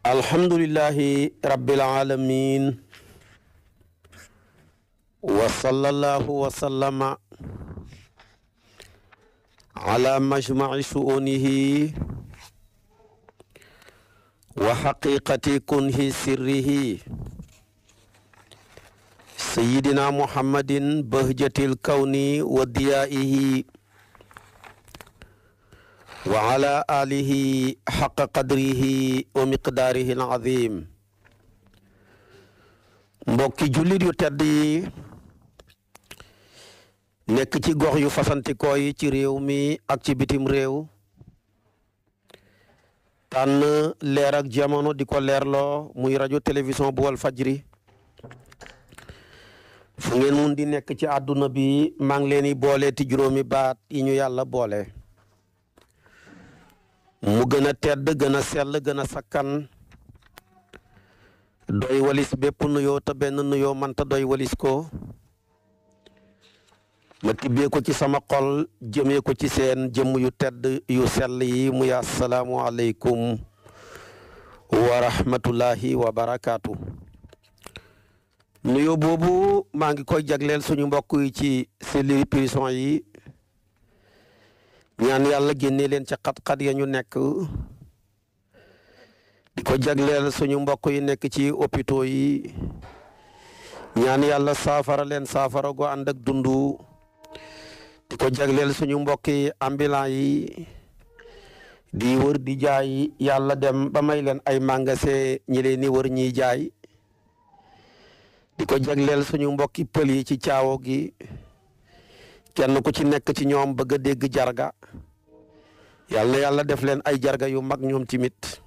alhamdulillahi rabbil alamin wa sallallahu wa sallama ala majmaci shu'unihi wa haqiqati kunhi sirrihi sayyidina muhammadin bahjatil kawni wa diyaihi wa ala alihi xaqa qadrihi wa miqdaarihi al-azim. mbokki jullit yu tedd yi nekk ci gox yu fasantikoo yi ci réew mi ak ci bitim réew tànn leer ak jamono di ko leerloo muy rajo télévision bu wal fajri fu ngeen mun di nekk ci àdduna bi maa ngi leen di boole ti juróomi baat yi ñu yàlla boole mu gën a tedd gën a sell gën a sakkan doy walis bépp nuyoo te benn nuyoo manta doy walis ko ma tibbee ko ci sama xol jëmee ko ci seen jëmm yu tedd yu sell yi muy asalaamu aleykum wa rahmatullahi wa barakaatu. nuyoo boobu maa ngi koy jagleel suñu mbokk yi ci cellule prison yi ñaan yàlla génne leen ci xat-xat ya ñu nekk di ko jagleel suñu mbokk yi nekk ci hôpitaux yi ñaan yàlla saafara leen saafara go ànd ak dundu di ko jagleel suñu mbokk yi ambulant yi di wër di jaay yàlla dem ba may leen ay magasin ñi leen ni wër ñiy jaay di ko jagleel suñu mbokki pël yi ci caawo gi kenn ku ci nekk ci ñoom bëgg a dégg jarga yàlla na yàlla def leen ay jarga yu mag ñoom timit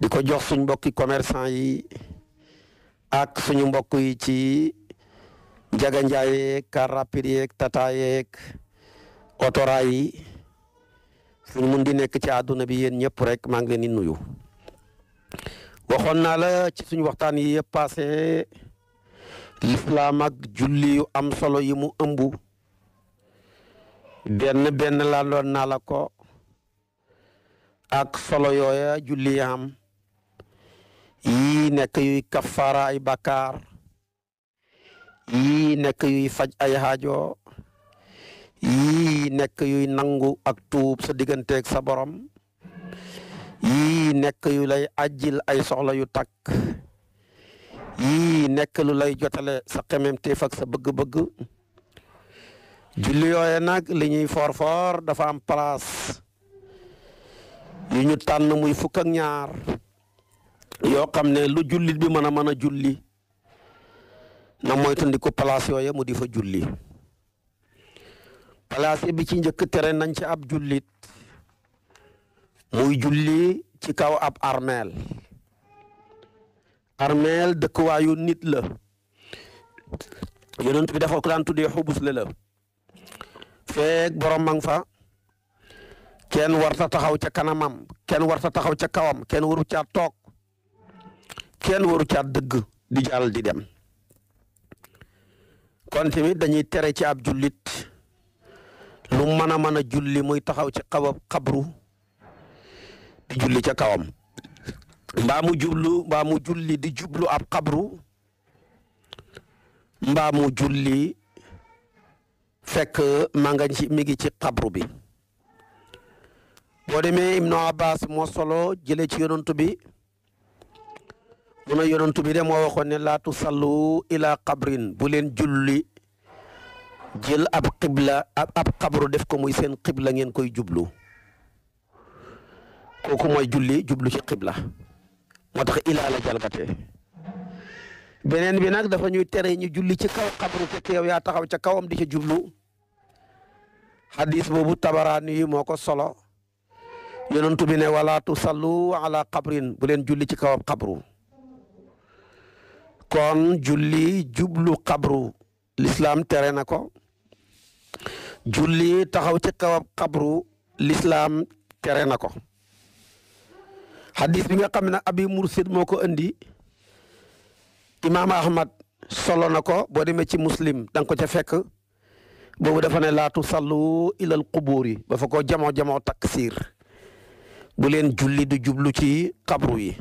di ko jox suñ mbokki commerçant yi ak suñu mbokk yi ci njaga njaay yeeg car rapide yeeg tata yeeg otoraay yi suñ mun di nekk ci àdduna bi yéen ñëpp rek maa ngi leen di nuyu. waxoon naa la ci suñu waxtaan yi yëpp passé lislaam ak julli yu am solo yi mu ëmb benn laa doon naa la ko ak solo yooya julli am yii nekk yuy kafaara ay bakkaar yii nekk yuy faj ay haajo yii nekk yuy nangu ak tuub sa digganteeg sa borom yii nekk yu lay ajjil ay soxla yu takk yii nekk lu lay jotale sa xememteef ak sa bëgg-bëgg julli yooye nag li ñuy for dafa am place yu ñu tànn muy fukk ak ñaar yoo xam ne lu jullit bi mën a julli na moytandiku place yooye mu di fa julli. place bi ci njëkk tere nañ ci ab jullit muy julli ci kaw ab armeel dëkkuwaayu nit la yonent bi dafa ko daan tuddee xubus la feek borom mang fa kenn warta taxaw ca kanamam kenn warta taxaw ca kawam kenn waru caa toog kenn waru caa dëgg di jàll di dem kon tamit dañuy tere ci ab jullit lu mën a julli muy taxaw ci xabru di julli ca kawam mbaa mu julli di jublu ab xabru mbaa mu julli fekk mi ngi ci xabru bi. boo demee Ibnu Abbas moo solo jëlee ci yonantu bi mu ne yonantu bi de moo waxoon ne laa tusallu ila qabrin bu leen julli jël ab xabru def ko muy seen xibla ngeen koy jublu kooku mooy julli jublu ci xibla moo tax ilaa la jalgatee. beneen bi nag dafa ñuy tere ñu julli ci kaw xabru fekk yow yaa taxaw ca kawam di ca jublu hadis boobu tabaraani yi moo ko solo yonentu bi ne wala tusallu ala qabrin bu leen julli ci kawam xabru kon julli jublu xabru l'islam tere na ko julli taxaw ci kawam xabru l'islam tere na ko. hadis bi nga xam ne abi mursid moo ko andi imaam ahmad solo na ko boo demee ci muslim da nga ko ca fekk boobu dafa ne laa tusallu ilal quburi ba fa ko jamoo taksiir bu leen julli du jublu ci xabru yi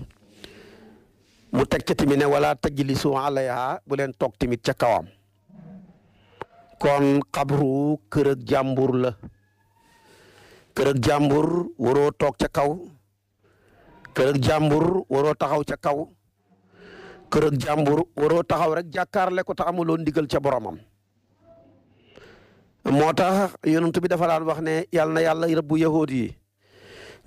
mu teg ca tamit ne wala tajlisu alayha bu leen toog tamit ca kawam kon xabru kër ak jàmbur la kër ak jàmbur waroo toog ca kaw kër ak jàmbur waroo taxaw ca kaw kër ak jàmbur waroo taxaw rek jàkkaarle ko te amuloo ndigal ca boromam moo tax yonent bi dafa daan wax ne yàlla na yàlla rëbbu yahood yi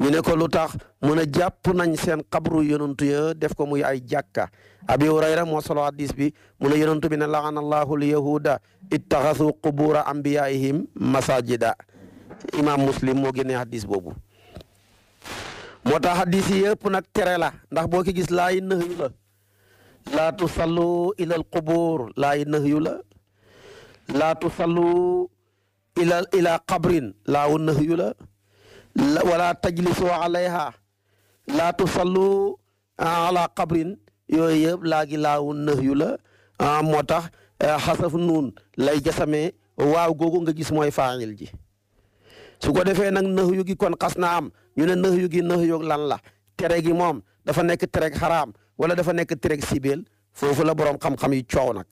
ñu ne ko lu tax mun a jàpp nañ seen xabru yonent ya def ko muy ay jàkka abi hurayra moo solo hadis bi mu ne yonent bi ne laana allahu al yahuda ittaxasu qubura anbiyaihim masajida imam muslim moo génnee hadis boobu moo tax hadis yi yëpp nag tere la ndax boo ki gis laa yi nëhyu la laa tusallu ila al qubur laa yi nëhyu la laa tusallu ila qabrin laawu nëhyu la wala tajlisu alayha laa tusallu ala qabrin yooyu yëpp laagi laawu nëhyu la moo tax xasaf nuun lay jasamee waaw googu nga gis mooy faayil ji su ko defee nag nëhyu gi kon xas na am ñu ne nëhyu gi nëhyu lan la tere gi moom dafa nekk tereg xaraam wala dafa nekk tereg sibeel foofu la borom xam-xam yi coow nag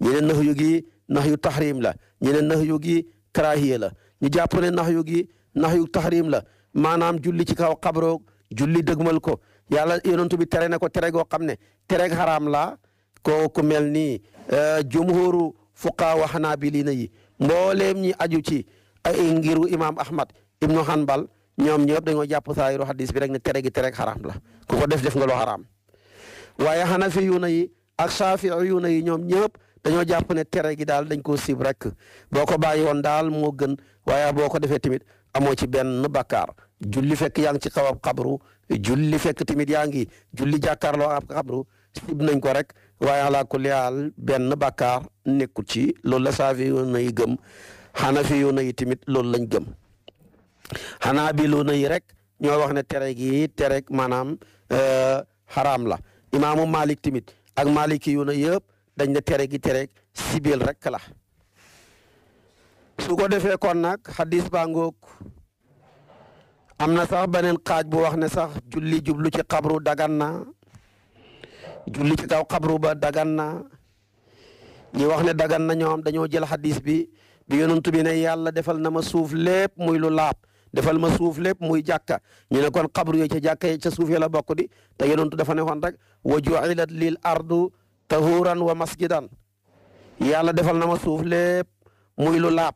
ñu ne nëhyu gi nahyu tahrim la ñu ne nahyu gi karahiya la ñu jàpp ne nahyu gi nahyu tahrim la maanaam julli ci kaw xabroog julli dëgmal ko yàlla yonentu bi tere na ko tere goo xam ne tereg xaraam la ku mel ni jumhuru fuqaa wa xanaabiliina yi mbooleem ñi aju ci ay ngiru imam ahmad ibnu hanbal ñoom ñëpp dañoo jàpp saayiru hadis bi rek ne tere gi tereg xaraam la ku ko def nga lu xaraam waaye xanafiyuuna yi ak saafiiyuuna yi ñoom ñëpp dañoo jàpp ne tere gi daal dañ koo sib rek boo ko bàyyi woon daal moo gën waaye boo ko defee tamit amoo ci benn bakkaar julli fekk yaa ngi ci kaw ab xabru julli fekk tamit yaa ngi julli jàkkaarloo ab xabru sib nañ ko rek waaye ala kulli haal benn bakkaar nekkul ci loolu la saafiyuuna yi gëm xanafiyuuna yi tamit loolu lañ gëm xanaabiluuna yi rek ñoo wax ne tere gi tere maanaam xaraam la imaamu Malik tamit ak malikiyuuna yëpp dañ ne tere gi tere sibil rek la su ko defee kon nag hadis baa ngoog am na sax beneen xaaj bu wax ne sax julli jublu ci xabru dagan na julli ci kaw xabru ba dagan na ñi wax ne dagan na ñoom dañoo jël hadis bi yonent bi ne yàlla defal na ma suuf lépp muy lu laab defal ma suuf lépp muy jàkka ñu ne kon xabru yooyu ca jàkka yi ca suuf ya la bokk di te yonent dafa ne woon rek wa ju'ilat lil ardu tahuran wa masjidan yàlla defal na ma suuf lépp muy lu laab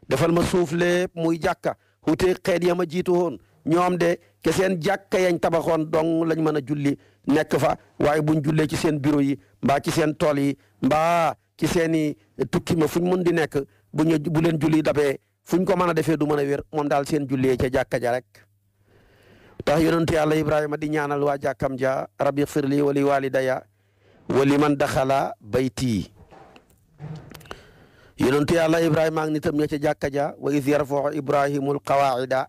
defal ma suuf lépp muy jàkka xutee xeet ya ma jiitu woon ñoom de ke seen jàkka yañ tabaxoon dong lañ mën a julli nekk fa waaye buñ jullee ci seen bureau yi mbaa ci seen tool yi mbaa ci seeni tukki ma fuñ mun di nekk bu leen julli dabee fuñ ko mën a defee du mën a wér moom daal seen jullee ca jàkka ja rek tax yonentu yàlla Ibrahima di ñaanal waa jàkkam ja rabbi xfir li wali walidaya wali man daxala bayti yonentu yàlla Ibrahima ak nitam ña ca jàkka ja wa iz yarfa'u Ibrahimul qawaa'ida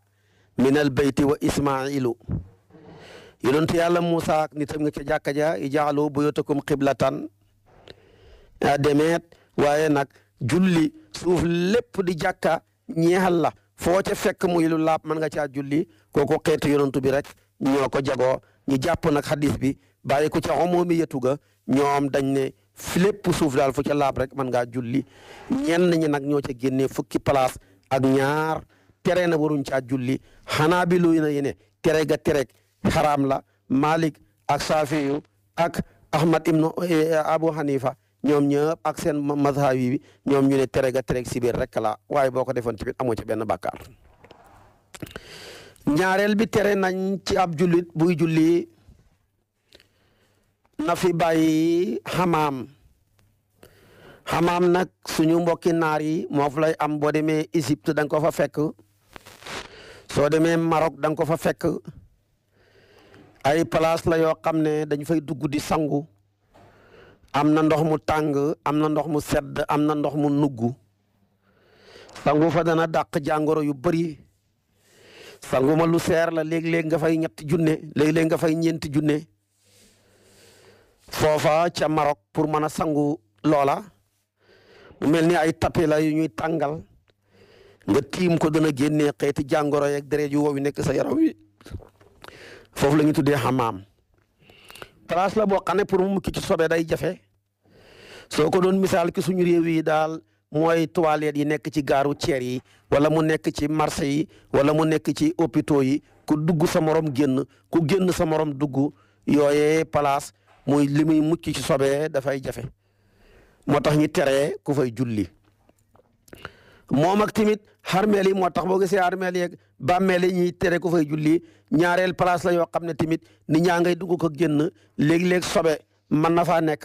min al bayti wa Ismailu yonentu yàlla Moussa ak nitam ña ca jàkka ja ij'alu buyutakum qiblatan demeet waaye nag julli suuf lépp di jàkka ñeexal la foo ca fekk muy lu laab mën nga caa julli kooku xeetu yonentu bi rek ñoo ko jagoo ñu jàpp nag hadis bi bàyyi ko ca umumi yetu ga ñoom dañ ne lépp suuf daal fu ca laab rek mën ngaa julli ñenn ñi nag ñoo ca génnee fukki place ak ñaar tere na waruñ caa julli xanaa bi luy na yene tere ga tereg xaraam la Malik ak Safiyu ak Ahmad ibnu Abu Hanifa ñoom ñëpp ak seen mazhab yi ñoom ñu ne tere ga tereg sibir rek la waaye boo ko defoon tamit amoo ci benn bàkkaar ñaareel bi tere nañ ci ab jullit buy julli na fi bàyyi xamaam nag suñu mbokki naar yi moo fa lay am boo demee Égypte da nga ko fa fekk soo demee Maroc da nga ko fa fekk ay place la yoo xam ne dañ fay dugg di sangu am na ndox mu tàng am na ndox mu sedd am na ndox mu nugg sangu fa dana dàq jàngoro yu bëri sangu ma lu seer la léeg-léeg nga fay ñetti junne léeg-léeg nga fay ñeenti junne foofa ca Maroc pour mën a sangu loola mu mel ni ay tapis la yu ñuy tàngal nga tiim ko dana génnee xeeti jàngoro yeeg deret yu wow yu nekk sa yaram wi foofu la ñu tuddee xamaam place la boo xam ne pour mu mucc ci sobe day jafe soo ko doon misaal ki suñu réew yi daal mooy toilettes yi nekk ci gaaru ceer yi wala mu nekk ci marché yi wala mu nekk ci hôpitaux yi ku dugg sa morom génn ku génn sa morom dugg yooyee place muy li muy mucc ci sobe dafay jafe moo tax ñu tere ku fay julli moom ak tamit xarmeel yi moo tax boo gisee xarmeel yeeg bàmmeel yi ñuy tere ku fay julli ñaareel place la yoo xam ne tamit nit ñaa ngay dugg ko génn léeg-léeg sobe mën na faa nekk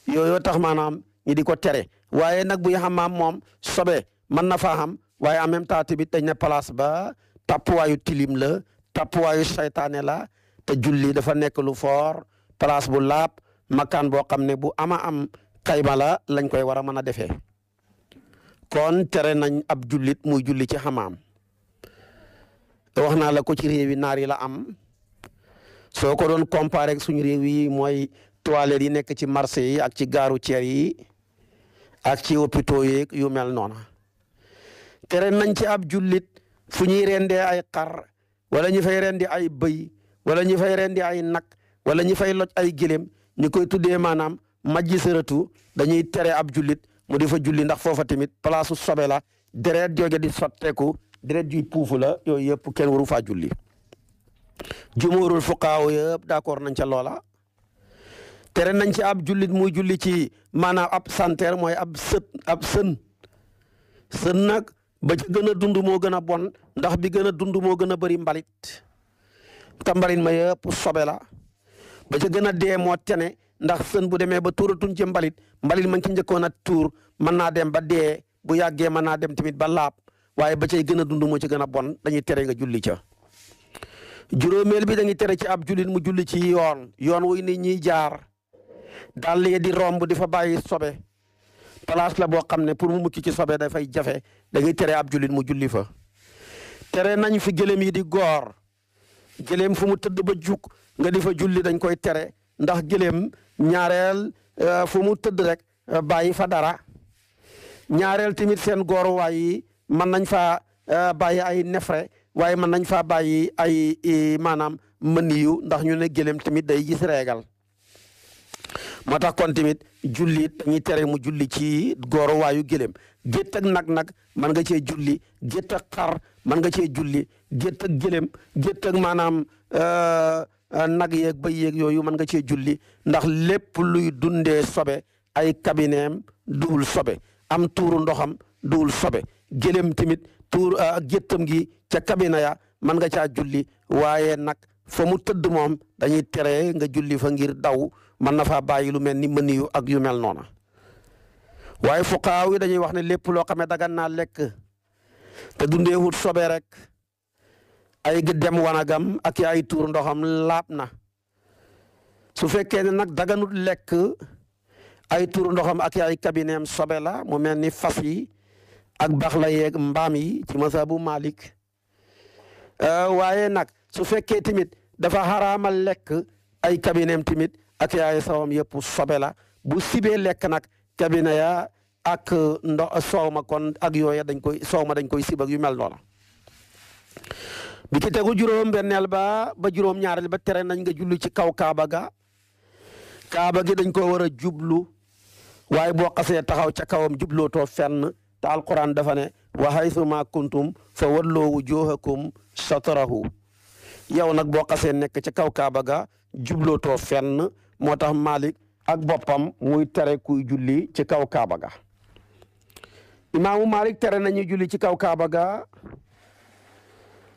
yooyu tax maanaam ñi di ko tere waaye nag buy xamaam moom sobe mën na faa xam waaye en même temps tamit dañ ne place ba tappuwaayu tilim la tappuwaayu saytaane la te julli dafa nekk lu foor place bu laab makaan boo xam ne bu ama am xayma la lañ koy war a mën a defee kon tere nañ ab jullit muy julli ci xamaam wax naa la ko ci réew yi naar yi la am soo ko doon comparé ak suñu réew yi mooy toilettes yi nekk ci marché yi ak ci gaaru ceer yi ak ci hôpitaux yi yu mel noona tere nañ ci ab jullit fu ñuy rendee ay xar wala ñu fay rendi ay bëy wala ñu fay rendi ay nag wala ñu fay loj ay gëléem ñu koy tuddee maanaam majji sëratu dañuy tere ab jullit mu di fa julli ndax foofa tamit place su sobe la deret jooge di sotteeku deret juy puufu la yooyu yëpp kenn waru faa julli jumóorul fuqaaw yëpp d'accord nañ ca loola tere nañ ci ab jullit muy julli ci maanaam ab santeer mooy ab sën nag ba ca gën a dund moo gën a bon ndax bi gën a dund moo gën a bëri mbalit te mbalit ma yëpp sobe la ba ca gën a dee moo tene ndax sën bu demee ba tuuratuñ ci mbalit man ci njëkkoon a tuur mën naa dem ba dee bu yàggee mën naa dem tamit ba laab waaye ba cay gën a dund moo ci gën a bon dañuy tere nga julli ca juróomeel bi dañuy tere ci ab jullit mu julli ci yoon wuy nit ñiy jaar daal di romb di fa bàyyi sobe place la boo xam ne pour mu mucc ci sobe dafay jafe dañuy tere ab jullit mu julli fa tere nañ fi gëléem yi di goor gëléem fu mu tëdd ba jug nga di fa julli dañ koy tere ndax gëléem ñaareel fu mu tëdd rek bàyyi fa dara ñaareel tamit seen gooruwaay yi mën nañ faa bàyyi ay nefre waaye mën nañ faa bàyyi ay maanaam mëniyu ndax ñu ne gëléem tamit day gis reegal moo tax kon tamit julli dañuy tere mu julli ci gooruwaayu gëléem gétt ak nag mën nga cee julli gétt ak xar mën nga cee julli gétt ak gëléem gétt ak maanaam nag yeeg bëy yeeg yooyu mën nga cee julli ndax lépp luy dundee sobe ay kabineem duwul sobe am tuuru ndoxam duwul sobe gëléem tamit géttam gi ca kabina ya mën nga caa julli waaye nag fa mu tëdd moom dañuy tere nga julli fa ngir daw mën na faa bàyyi lu mel ni mëniyu ak yu mel noona waaye fuqaaw yi dañuy wax ne lépp loo xam ne dagan naa lekk te dundee wut sobe rek ay dem wanagam ak ay tuur ndoxam laab na su fekkee ne nag daganut lekk ay tuur ndoxam ak ay kabineem sobe la mu mel ni fas yi ak bax la yeeg mbaam yi ci mazhabu Malik waaye nag su fekkee tamit dafa xaraamal lekk ay kabineem tamit ak yaay sawam yëpp sobe la bu sibee lekk nag kabine ya ak soow ma kon ak yooya dañ koy sib ak yu mel noona bi ci tegu juróom benneel ba juróom ñaareel ba tere nañ nga julli ci kaw kaaba gi dañ ko war a jublu waaye boo xasee taxaw ca kawam jublootoo fenn te alquran dafa ne wa haythu ma kuntum fa walloo wujuhakum shatrahu yow nag boo xasee nekk ca kaw kaaba ga jublootoo fenn moo tax Malik ak boppam muy tere kuy julli ci kaw kaaba ga imaamu Malik tere nañu julli ci kaw kaaba ga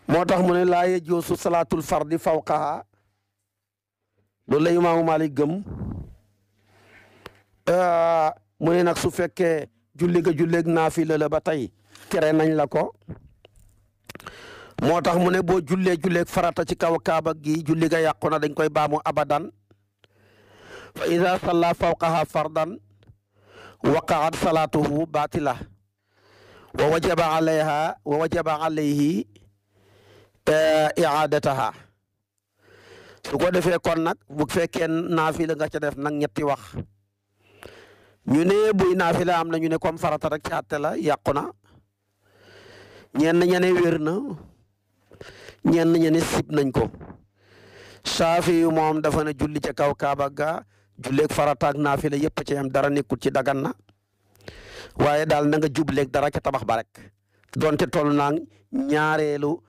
moo tax mu ne laa yajuuzu salaatul fardi fawqaha loolu la imaamu Malik gëm mu ne nag su fekkee julleeg naafila la ba tey tere nañ la ko moo tax mu ne boo julleeg farata ci kaw kaaba gi julli ga yàqu na dañ koy baamu abadan fa ida salla fawqaha fardan waqaat salaatuhu batila wa wajaba alayhi iadataha su ko defee kon nag bu fekkee naafila nga ca def nag ñetti wax ñu ne buy naafila am na ñu ne comme farata rek ci àtte la yàqu na ñenn ñene wér na ñenn ñene sib nañ ko Saafi yu moom dafa ne julli ca kaw Kaaba ga julleeg farataak naafila yëpp ci am dara nekkul ci dagan na waaye daal na nga jubleeg dara ca tabax ba rek donte toll naa ñaareelu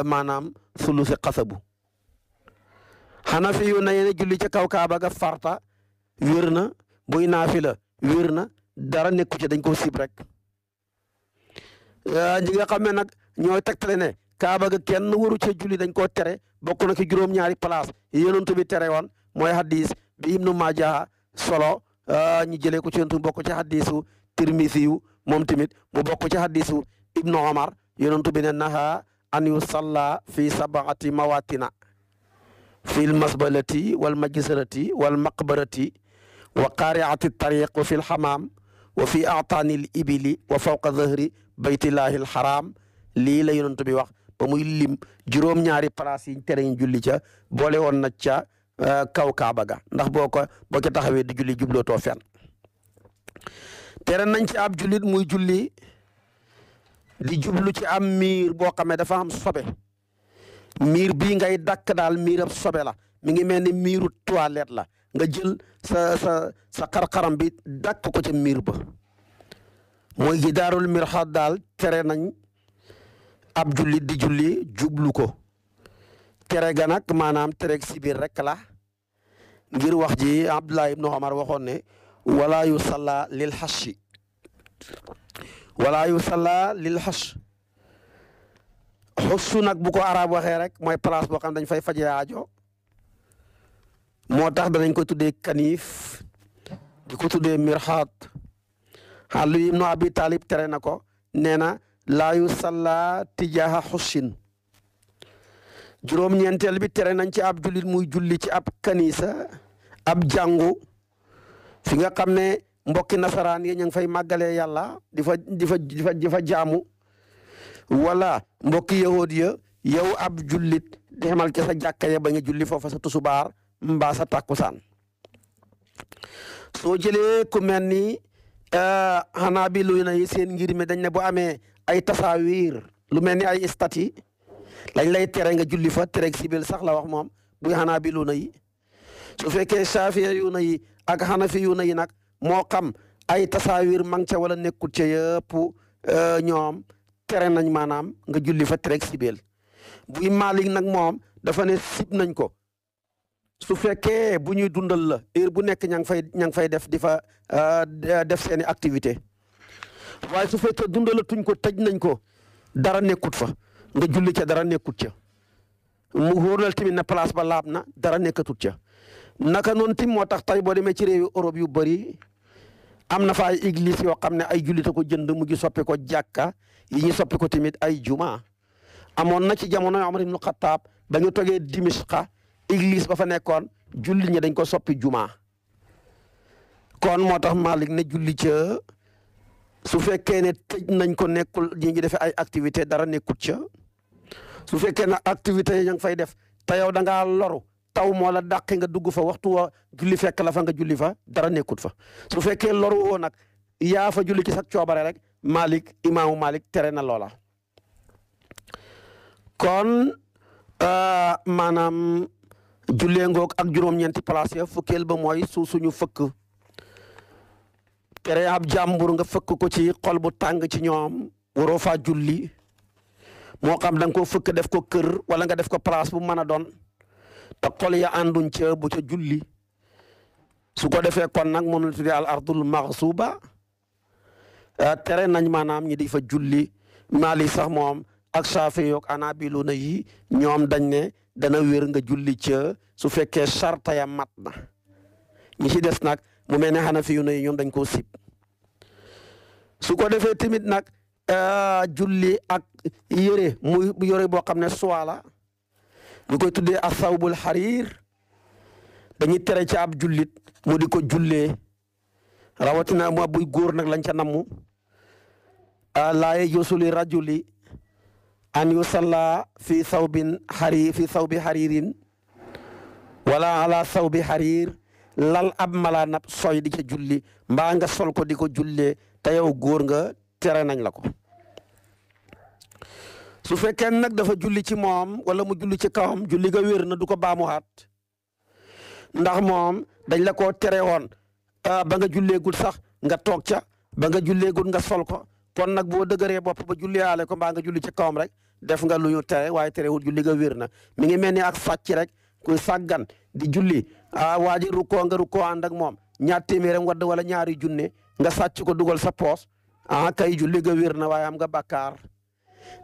maanaam sulusi xasabu. Xanafi yu ne julli ca kaw Kaaba ga farta wér na buy naafila wér na dara nekku ci dañ koo sib rek. ñi nga xam ne nag ñooy tegtale ne Kaaba ga kenn waru ca julli dañ koo tere bokk na ki juróom-ñaari place yi Yonent bi tere woon mooy hadis bi Ibnu Maaja solo ñu jëlee ko ci Yonent bi bokk ci hadisu Tirmisi yu moom tamit mu bokk ci hadisu Ibnu Omar Yonent bi ne naha an yusalla fi sabaati mawatina fil masbalati wal majsarati wal maqbarati wa qaariati tariq wa fil xamaam wa fi aataani l ibili wa fawqa dhahri baytillahi l xaraam lii la Yonent bi wax ba muy lim juróom-ñaari place yi tere ñu julli ca boole woon na ca kaw Kaaba ga ndax boo ca taxawee di julli jublootoo fenn. tere nañ ci ab jullit muy julli di jublu ci am miir boo xam ne dafa am sobe miir bii ngay dakk daal miirab sobe la mi ngi mel ni miiru toilette la nga jël sa xar-xaram bi dakk ko ca miir ba mooy gidaarul mirxaad daal tere nañ ab jullit di julli jublu ko tere ga nag maanaam tere si biir rek la ngir wax ji Abdullah ibnu Omar waxoon ne wala yusalla lil xashi wala yusalla lil xash xussu nag bu ko arab waxee rek mooy place boo xam dañ fay faje aajo moo tax danañ ko tuddee kanif di ko tuddee mirxaat Ali ibnu Abi Talib tere na ko nee na laa yusalla tijaaha xussin juróom-ñeenteel bi tere nañ ci ab jullit muy julli ci ab kanisa ab jàngu fi nga xam ne mbokki nasaraan yi ñu ngi fay màggalee yàlla di fa jaamu wala mbokki yahud ya yow ab jullit demal ca sa jàkka ya ba nga julli foofa sa tusubaar mbaa sa tàkkusaan soo jëlee ku mel ni xanaa bi luy na yi seen ngir mi dañ ne bu amee ay tasaawiir lu mel ni ay stati lañ lay tere nga julli fa tere sibil sax la wax moom buy xanaa bi lu na yi su fekkee saafiya yu na yi ak xanafi yu na yi nag moo xam ay tasaawiir mang ca wala nekkul ca yëpp ñoom tere nañ maanaam nga julli fa tere sibil buy Maalik nag moom dafa ne sib nañ ko su fekkee bu ñuy dundal la heure bu nekk ña ngi fay def di fa def seeni activité waaye su fekkee dundalatuñ ko tëj nañ ko dara nekkut fa nga julli ca dara nekkut ca mu wóoral tamit ne place ba laab na dara nekkatut ca naka noonu tim moo tax tey boo demee ci réewi Europe yu bëri am na fa ay église yoo xam ne ay jullite ko jënd mu ngi soppi ko jàkka yi ñu soppi ko tamit ay juma amoon na ci jamono Omar ibnu Xattaab ba ñu toggee Dimishqa église ba fa nekkoon julli ñi dañ ko soppi juma kon moo tax Malik ne julli ca su fekkee ne tëj nañ ko nekkul ñi ngi defee ay activité dara nekkut ca su fekkee ne activité yi ña ngi fay def te yow da ngaa loru taw moo la dàqe nga dugg fa waxtu wa julli fekk la fa nga julli fa dara nekkut fa su fekkee loru woo nag yaa fa julli ci sax coobare rek imaamu Malik tere na loola kon maanaam jullee ngoog ak juróom-ñeenti place ya fukkeel ba mooy suñu fëkk tere ab jàmbur nga fëkk ko ci xol bu tàng ci ñoom waroo faa julli moo xam da nga ko fëkk def ko kër wala nga def ko place bu mën a doon te xol ya ànduñ ca bu ca julli su ko defee kon nag moom la tuddee al ardul maxsuba tere nañ maanaam ñi di fa julli Maalik sax moom ak Saafi yoog Anaabiluna yi ñoom dañ ne dana wér nga julli ca su fekkee sarta ya mat na ñi ci des nag mu mel ne Hanafiyuna yi ñoom dañ koo sib su ko defee tamit nag julli ak yére muy yére boo xam ne soie la ñu koy tuddee asawbul xariir dañuy tere ci ab jullit mu di ko jullee rawatina mo buy góor nag lañ ca nammu laa yajuuzu li rajuli an yusalla fi sawbi xariirin wala ala sawbi xariir lal ab malaanab soy di ca julli mbaa nga sol ko di ko jullee te yow góor nga tere nañ la ko su fekkee nag dafa julli ci moom wala mu julli ci kawam julli ga wér na du ko baamuwaat ndax moom dañ la koo tere woon ba nga julleegul sax nga toog ca ba nga julleegul nga sol ko kon nag boo dëgëree bopp ba julliyaale ko mbaa nga julli ci kawam rek def nga lu ñu tere waaye terewul julli ga wér na mi ngi mel ni ak sàcc rek kuy sàggan di julli waa ji rukkoo nga rukkoo ànd ak moom ñaar téeméeram wadd wala ñaari junne nga sàcc ko dugal sa poos kay julli ga wér na waaye am nga bàkkaar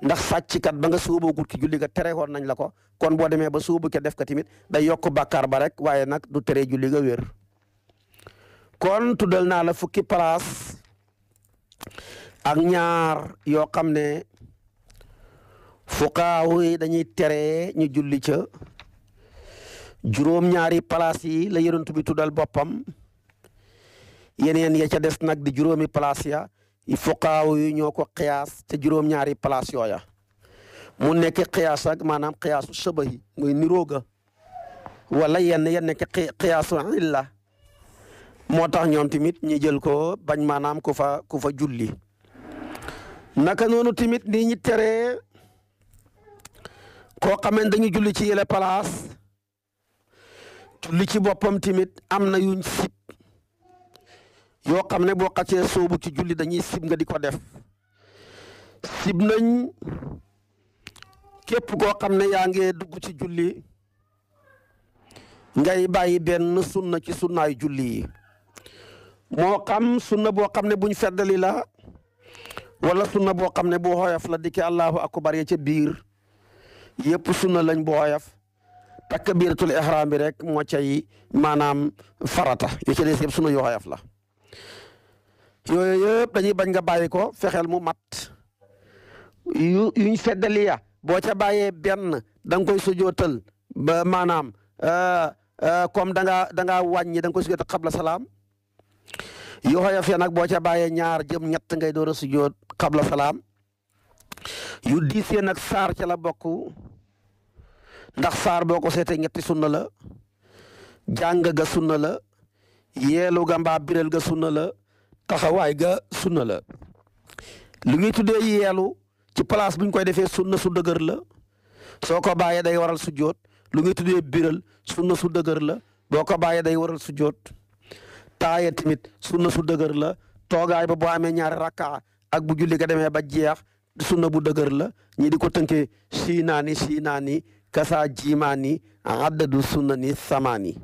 ndax sàcckat ba nga sóoboogul ki julli ga tere woon nañ la ko kon boo demee ba sóobu ke def ko tamit day yokk bàkkaar ba rek waaye nag du tere julli ga wér kon tuddal naa la fukki place ak ñaar yoo xam ne fuqaahu yi dañuy tere ñu julli ca juróom-ñaari place yi la yonent bi tuddal boppam yeneen ya ca des nag di juróomi place ya fuqaahu yi ñoo ko xiyaas te juróom-ñaari place yooya mu nekk xiyaas ak maanaam xiyaasu shabahi muy nirooga wala yenn nekk xiyaasu illa moo tax ñoom tamit ñi jël ko bañ maanaam ku fa julli naka noonu tamit nii ñi tere koo xamee dañu julli ci yële place julli ci boppam tamit am na yuñ sib yoo xam ne boo xasee soobu ci julli dañuy sib nga di ko def sib nañ képp koo xam ne yaa ngi dugg ci julli ngay bàyyi benn sunna ci sunnaay julli yi moo xam sunna boo xam ne buñ feddali la wala sunna boo xam ne bu xoyof la dikki allahu akbar ya ca biir yëpp sunna lañ bu xoyof takbiratul ihram bi rek moo cay maanaam farata yu ci des yëpp sunna yu xoyof la yooyu yëpp dañuy bañ nga bàyyi ko fexeel mu mat yuñ feddali ya boo ca bàyyee benn da nga koy sujootal ba maanaam comme da ngaa wàññi da nga koy sujootal xabla salaam yu xoyof ya nag boo ca bàyyee ñaar jëm ñett ngay door a sujoot xabla salaam yu diisee nag saar ca la bokk ndax saar boo ko seetee ñetti sunna la jàng ga sunna la yeelu ga mbaa biral ga sunna la taxawaay ga sunna la lu ñuy tuddee yeelu ci place bu ñu koy defee sunna su dëgër la soo ko bàyyee day waral sujoot lu ñuy tuddee biral sunna su dëgër la boo ko bàyyee day waral sujoot taaya tamit sunna su dëgër la toogaay ba boo amee ñaari rakka ak bu julli ga demee ba jeex sunna bu dëgër la ñi di ko tënkee siinaani kasa jiimaani addadu sunnani samaani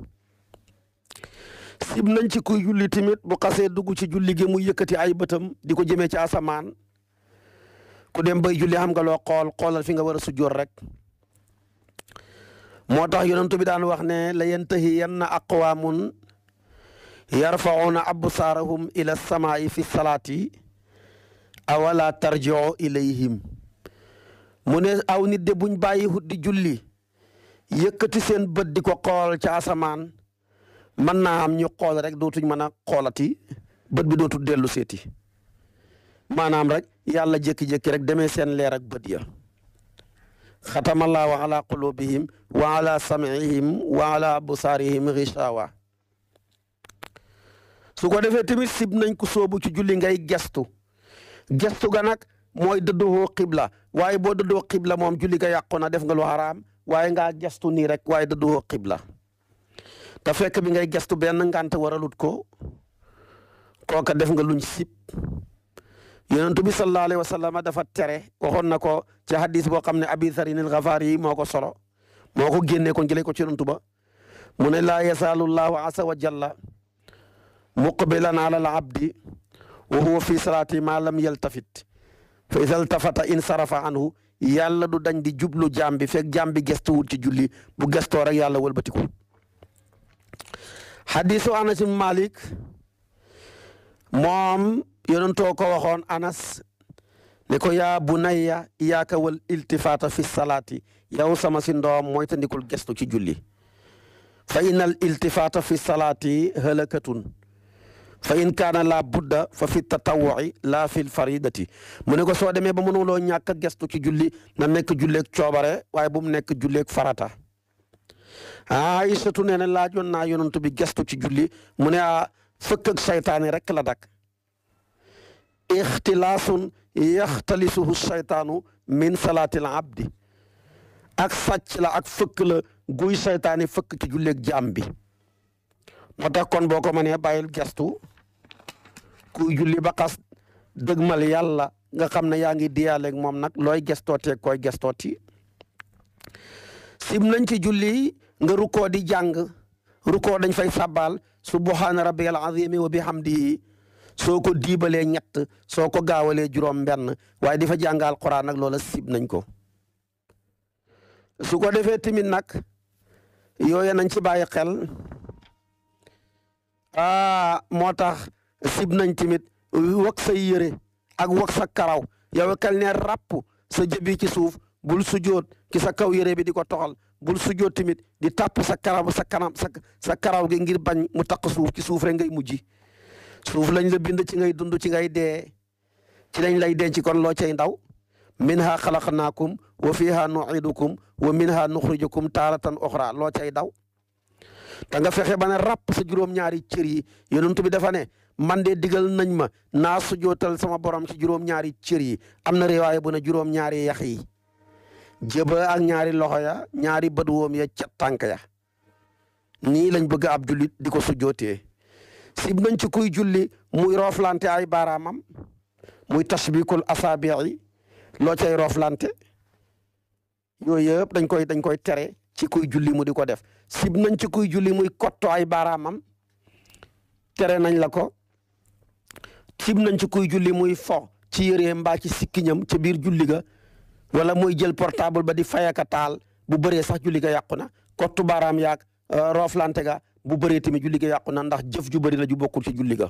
sib nañ ci kuy julli tamit bu xasee dugg ci julli gi mu yëkkati ay bëtam di ko jëmee ci asamaan ku dem bay julli xam nga loo xoolal fi nga war a sujjoor rek moo tax yonent bi daan wax ne la yantahiyanna aqwaamun yarfa'una absaarahum ila samaa'i fi salaati awala tarji'u ilayhim mu ne aw nit de buñ bàyyi hut di julli yëkkati seen bët di ko xool ca asamaan mën naa am ñu xool rek dootuñ mën a xoolati bët bi dootul dellu seeti maanaam rek yàlla jékki-jékki rek demee seen leer ak bët ya xatamallaahu ala qulubihim wa ala sam'ihim wa ala absaarihim ghishawa su ko defee tamit sib nañ ko soobu ci julli ngay gestu ga nag mooy dëddoo xibla waaye boo dëddoo xibla moom julli ga yàqu na def nga lu xaraam waaye ngaa gestu nii rek waaye dëddoo xibla te fekk bi ngay gestu benn ngant waralut ko kooka def nga luñ sib yonent bi sallallahu alayhi wa sallam dafa tere waxoon na ko ci hadis boo xam ne abi zarin al Ghafari yi moo ko solo moo ko génnee ko jëlee ko ci yonent ba mu ne laa yazaalu llahu azza wa jalla muqbilan ala al abdi wa huwa fi salaati ma lam yaltafit fa iza iltafata insarafa anhu yàlla du dañ di jublu jaam bi fekk jaam bi gestuwul ci julli bu gestoo rek yàlla wëlbatiku hadisu Anas ibn Malik moom yonentoo ko waxoon Anas ne ko yaa bunayya iyaaka wal iltifaata fi salaati yow sama si ndoom mooy tandikul gestu ci julli fa innal iltifaata fi salaati halakatun fa in kaana laa budda fa fi tatawwu'i laa fil faridati mu ne ko soo demee ba mënuloo ñàkk a gestu ci julli na nekk julleeg coobare waaye bu mu nekk julleeg farata Aysatu nee na laajoon naa yonent bi gestu ci julli mu ne fëkk ak saytaane rek la dak ixtilaasun yaxtalisuhu shaytaanu min salaatil abdi ak sàcc la ak fëkk la guy seytaane fëkk ci julleeg jaam bi moo tax kon boo ko mënee bàyyil gestu kuy julli ba xas dëgmal yàlla nga xam ne yaa ngi diyaaleeg moom nag looy gestootee koy gestooti sim nañ ci julli nga rukkoo di jàng rukkoo dañ fay sàbbaal subhaana rabbiyal azimi wa bihamdihi soo ko diibalee ñett soo ko gaawalee juróom benn waaye di fa jàngal Alxuraan nag loola sib nañ ko su ko defee tamit nag yooye nañ ci bàyyi xel moo tax sib nañ tamit wak sa yére ak wak sa karaw yow kal ne ràpp sa jëbi ci suuf bul sujoot ki sa kaw yére bi di ko toxal bul sujoot tamit di tàpp sa karaw sa karaw gi ngir bañ mu taq suuf ci suuf rek ngay mujj suuf lañ la bind ci ngay dund ci ngay dee ci lañ lay denc kon loo cay ndaw minha xalaqnaakum wa fiha nuidukum wa minha nuxrijukum taaratan oxra loo cay daw te nga fexe ba ne ràpp sa juróom-ñaari cër yi yonent bi dafa ne man de digal nañ ma naa sujootal sama borom ci juróom-ñaari cër yi am na riwaaya bu ne juróom-ñaari yax yi jëba ak ñaari loxo ya ñaari bët woom ya ca tànk ya nii lañ bëgg ab jullit di ko sujootee sib nañ ci kuy julli muy rooflante ay baaraamam muy tasbikul asaabii loo cay rooflante yooyu yëpp dañ koy tere ci kuy julli mu di ko def sib nañ ci kuy julli muy kotto ay baaraamam tere nañ la ko sib nañ ci kuy julli muy fo ci yëree mbaa ci sikkiñam ca biir julli ga wala muy jël portable ba di fayaka taal bu bëree sax julli ga yàqu na kottu baaraam yaag rooflante ga bu bëree tamit julli ga yàqu na ndax jëf ju bëri la ju bokkul ci julli ga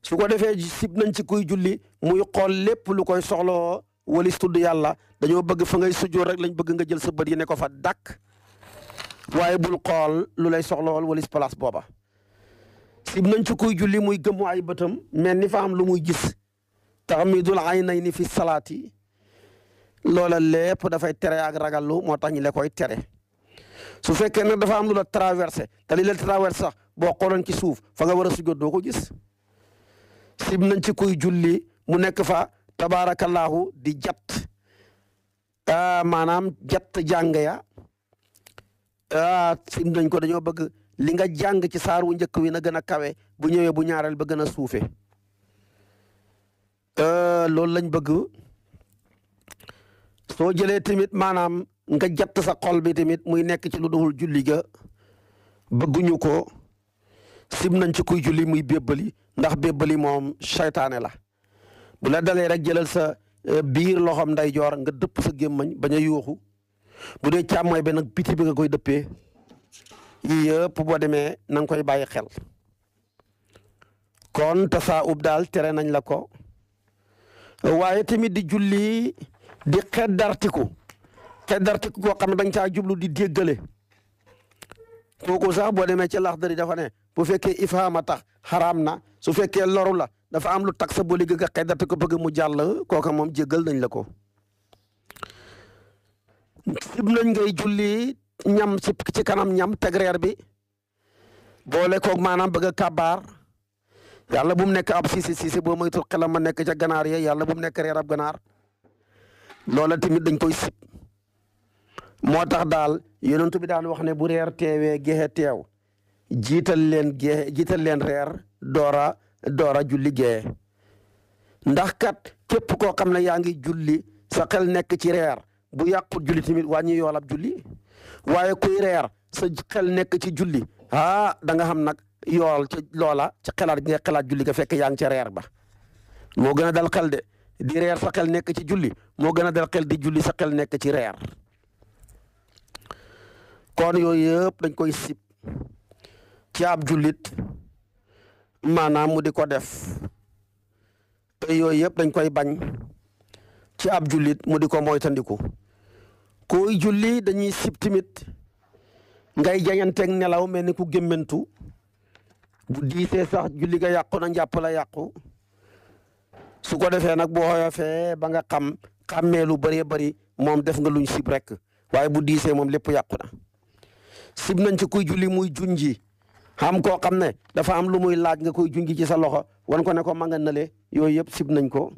su ko defee sib nañ ci kuy julli muy xool lépp lu koy soxloo walis tudd yàlla dañoo bëgg fa ngay sujjoor rek lañ bëgg nga jël sa bët yi ne ko fa dàkk waaye bul xool lu lay soxlool walis place booba sib nañ ci kuy julli muy gëmmu ay bëtam mel ni fa am lu muy gis taxmidul aynayni fi salaati loola lépp dafay tere ak ragallu moo tax ñu la koy tere su fekkee nag dafa am lu la traversé te li la traversé sax boo xooloon ci suuf fa nga war a sujjoot doo ko gis sib nañ ci kuy julli mu nekk fa tabaarakallaahu di jat maanaam jat jàng ya sib nañ ko dañoo bëgg li nga jàng ci saar wu njëkk wi na gën a kawe bu ñëwee bu ñaareel ba gën a suufe loolu lañ bëgg soo jëlee tamit maanaam nga jatt sa xol bi tamit muy nekk ci lu dul julli ga bëgguñu ko sib nañ ci kuy julli muy bébbali ndax bébbali moom saytaane la bu la dalee rek jëlal sa biir loxoom ndeyjoor nga dëpp sa gémmañ bañ a yuuxu bu dee càmmooy bi nag biti bi nga koy dëppee yii yëpp boo demee na nga koy bàyyi xel kon tasaub daal tere nañ la ko waaye tamit di julli di xeddartiku koo xam ne dañ caa jublu di déggale kooku sax boo demee ci Laxdari dafa ne bu fekkee ifhaama tax xaraam na su fekkee loru la dafa am lu tax sa booli ga xeddarti ko bëgg mu jàll kooka moom jéggal nañ la ko sib nañ ngay julli ñam ci kanam ñam teg reer bi boole koog maanaam bëgg a kàbbaar yàlla bu mu nekk ab siisi boo moytul xelam ma nekk ca ganaar ya yàlla bu mu nekk reer ab ganaar loola tamit dañ koy sib moo tax daal yonent bi daan wax ne bu reer teewee gexe teew jiital leen reer doora julli gexe ndax kat képp koo xam ne yaa ngi julli sa xel nekk ci reer bu yàqut julli tamit wàññi yoolab julli waaye kuy reer sa xel nekk ci julli da nga xam nag yool ci loola ci xelaat gi nga xelaat julli ga fekk yaa ngi ca reer ba moo gën a dal xel de di reer sa xel nekk ci julli moo gën a dal xel di julli sa xel nekk ci reer kon yooyu yëpp dañ koy sib ci ab jullit maanaam mu di ko def te yooyu yëpp dañ koy bañ ci ab jullit mu di ko moytandiku kuy julli dañuy sib tamit ngay jañanteeg nelaw mel ni ku gémmantu bu diisee sax julli ga yàqu na njàpp la yàqu su ko defee nag boo xoyofee ba nga xàmmee lu bëree bëri moom def nga luñ sib rek waaye bu diisee moom lépp yàqu na sib nañ ci kuy julli muy junji xam koo xam ne dafa am lu muy laaj nga koy junji ci sa loxo wan ko ne ko ma nga nale yooyu yëpp sib nañ ko.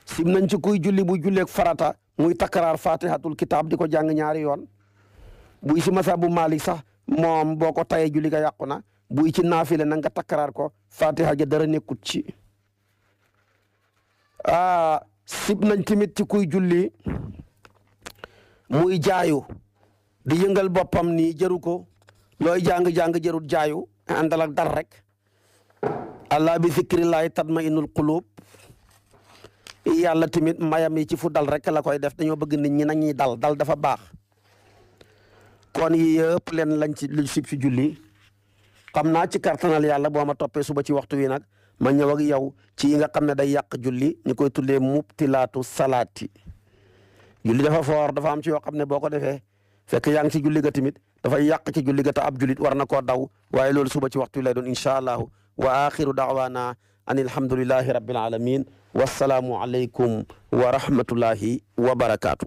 sib nañ ci kuy julli bu julleeg farata muy takkaraar fatihatul kitab di ko jàng ñaari yoon. buy si masa bu Malik sax moom boo ko tayee julli ga yàqu na buy ci naafile na nga takkaraar ko fatiha ja dara nekkut ci. sib nañ tamit ci kuy julli muy jaayu di yëngal boppam nii jëru ko looy jàng-jàng jërut jaayu àndal ak dal rek. allah bi zikrillahi tatma'innul qulub yàlla tamit mayam yi ci fu dal rek la koy def dañoo bëgg nit ñi nañuy dal dafa baax. kon yi yëpp leen lañ ci lu sib ci julli xam naa ci kartanal yàlla boo ma toppee suba ci waxtu wi nag ma ñëw ak yow ci yi nga xam ne day yàq julli ñu koy tuddee mubtilaatu salaati. julli dafa foor dafa am ci yoo xam ne boo ko defee fekk yaa ngi ci julli ga tamit dafay yàq ci julli ga te ab jullit war na koo daw waaye loolu suba ci waxtu wi lay doon incha allahu wa axiru daawaana an alhamdulillahi rabbil alamin wassalaamu aleykum wa rahmatullahi wa barakaatu.